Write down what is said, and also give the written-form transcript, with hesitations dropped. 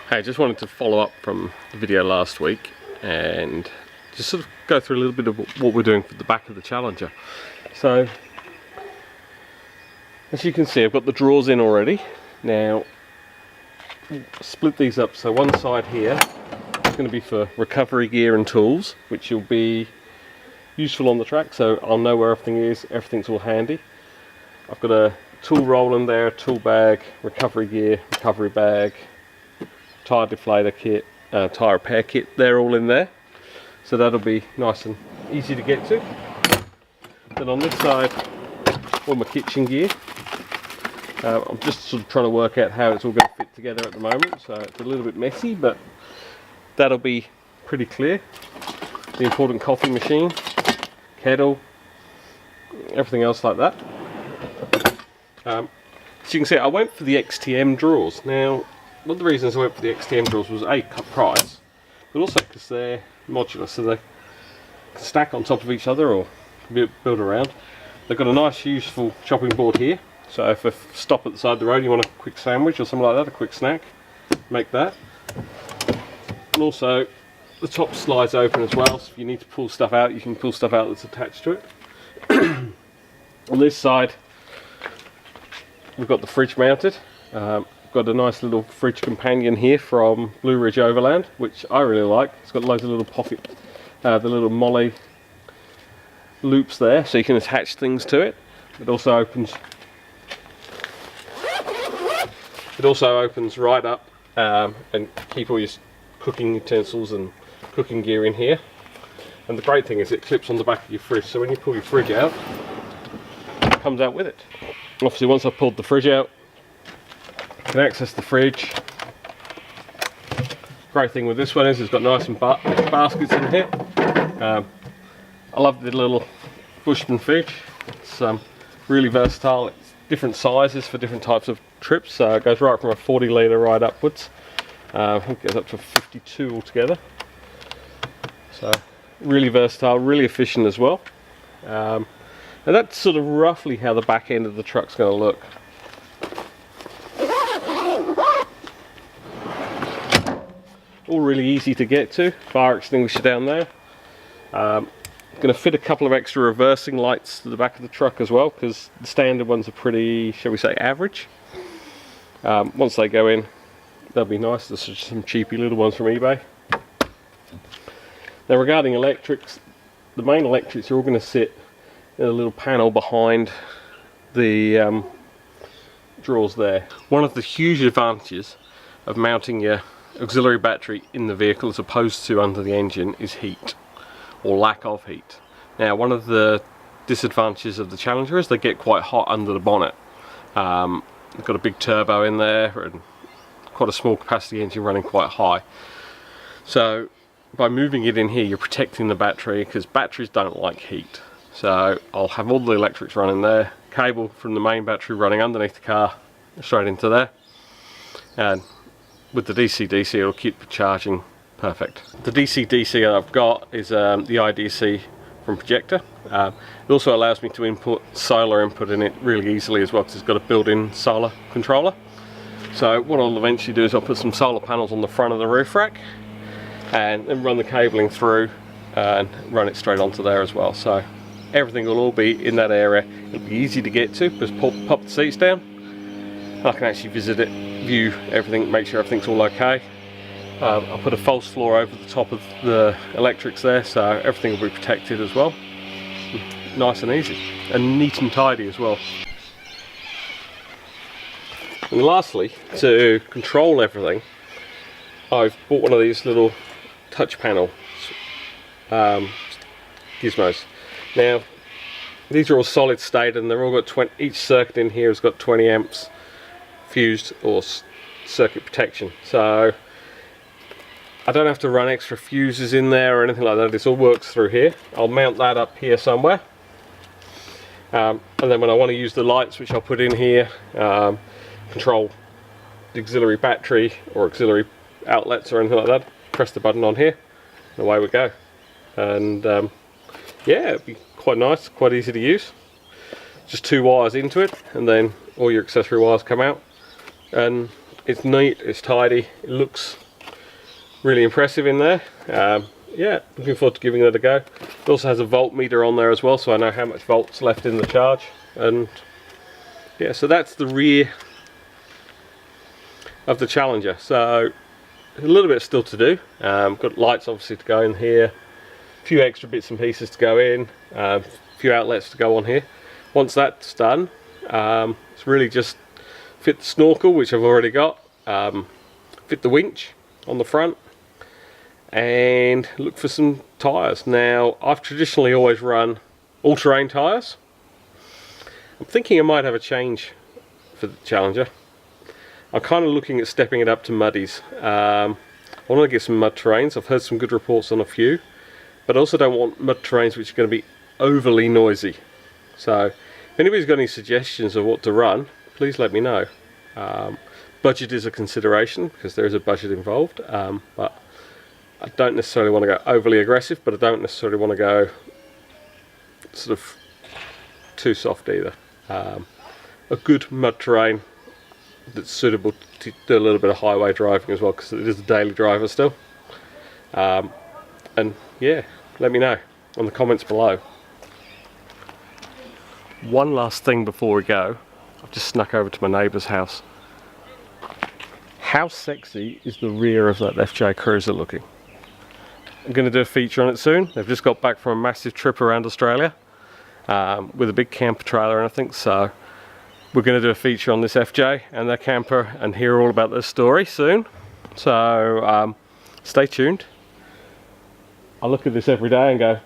Hey, just wanted to follow up from the video last week and just sort of go through a little bit of what we're doing for the back of the Challenger. So, as you can see, I've got the drawers in already. Now, split these up. So one side here is going to be for recovery gear and tools, which will be useful on the track, so I'll know where everything is, everything's all handy. I've got a tool roll in there, tool bag, recovery gear, recovery bag, tyre deflator kit, tyre repair kit, they're all in there. So that'll be nice and easy to get to. Then on this side, all my kitchen gear. I'm just sort of trying to work out how it's all going to fit together at the moment, so it's a little bit messy, but that'll be pretty clear. The important coffee machine, kettle, everything else like that. As you can see, I went for the XTM drawers. Now, one of the reasons I went for the XTM drawers was A, cut price, but also because they're modular, so they can stack on top of each other or build around. They've got a nice useful chopping board here, so if I stop at the side of the road, you want a quick sandwich or something like that, a quick snack, make that. And also the top slides open as well, so if you need to pull stuff out, you can pull stuff out that's attached to it. On this side, we've got the fridge mounted. Got a nice little fridge companion here from Blue Ridge Overland, which I really like. It's got loads of little pocket, the little molly loops there, so you can attach things to it. It also opens right up and keep all your cooking utensils and cooking gear in here. And the great thing is it clips on the back of your fridge, so when you pull your fridge out, it comes out with it. Obviously, once I've pulled the fridge out, you can access the fridge. Great thing with this one is it's got nice and baskets in here. I love the little Bushman fridge. It's really versatile. It's different sizes for different types of trips, so it goes right from a 40 litre right upwards. I think it goes up to 52 altogether. So really versatile, really efficient as well. And that's sort of roughly how the back end of the truck's going to look. All really easy to get to. Fire extinguisher down there. Going to fit a couple of extra reversing lights to the back of the truck as well, because the standard ones are pretty, shall we say, average. Once they go in, they'll be nice. There's just some cheapy little ones from eBay. Now regarding electrics, the main electrics are all going to sit in a little panel behind the drawers there. One of the huge advantages of mounting your auxiliary battery in the vehicle as opposed to under the engine is heat, or lack of heat. Now, one of the disadvantages of the Challenger is they get quite hot under the bonnet. They've got a big turbo in there and quite a small capacity engine running quite high. So by moving it in here, you're protecting the battery, because batteries don't like heat. So I'll have all the electrics running there, cable from the main battery running underneath the car straight into there, and with the DCtoDC it'll keep charging perfect. The DCtoDC that I've got is the IDC from Projector. It also allows me to input solar input in it really easily as well, because it's got a built-in solar controller. So what I'll eventually do is I'll put some solar panels on the front of the roof rack and then run the cabling through and run it straight onto there as well. So everything will all be in that area. It'll be easy to get to, just pop the seats down. I can actually visit it, view everything, make sure everything's all okay. I'll put a false floor over the top of the electrics there, so everything will be protected as well. Nice and easy, and neat and tidy as well. And lastly, to control everything, I've bought one of these little touch panel gizmos. Now, these are all solid state, and they're all got each circuit in here has got 20 amps fused or circuit protection. So I don't have to run extra fuses in there or anything like that. This all works through here. I'll mount that up here somewhere. And then when I want to use the lights, which I'll put in here, control the auxiliary battery or auxiliary outlets or anything like that, press the button on here and away we go. And yeah, it'd be quite nice, quite easy to use. Just 2 wires into it, and then all your accessory wires come out, and it's neat, it's tidy, it looks really impressive in there. Yeah, looking forward to giving that a go. It also has a voltmeter on there as well, so I know how much volts left in the charge. And yeah, so that's the rear of the Challenger. So a little bit still to do. Got lights obviously to go in here, a few extra bits and pieces to go in, a few outlets to go on here. Once that's done, it's really just fit the snorkel, which I've already got, fit the winch on the front, and look for some tyres. Now, I've traditionally always run all-terrain tyres. I'm thinking I might have a change for the Challenger. I'm kind of looking at stepping it up to muddies. I want to get some mud terrains. I've heard some good reports on a few, but I also don't want mud terrains which are going to be overly noisy. So if anybody's got any suggestions of what to run, please let me know. Budget is a consideration because there is a budget involved, but I don't necessarily want to go overly aggressive, but I don't necessarily want to go sort of too soft either. A good mud terrain that's suitable to do a little bit of highway driving as well, because it is a daily driver still. And yeah, let me know on the comments below. One last thing before we go, I've just snuck over to my neighbour's house. How sexy is the rear of that FJ Cruiser looking? I'm going to do a feature on it soon. They've just got back from a massive trip around Australia with a big camper trailer and I think so. We're going to do a feature on this FJ and their camper and hear all about their story soon. So stay tuned. I look at this every day and go,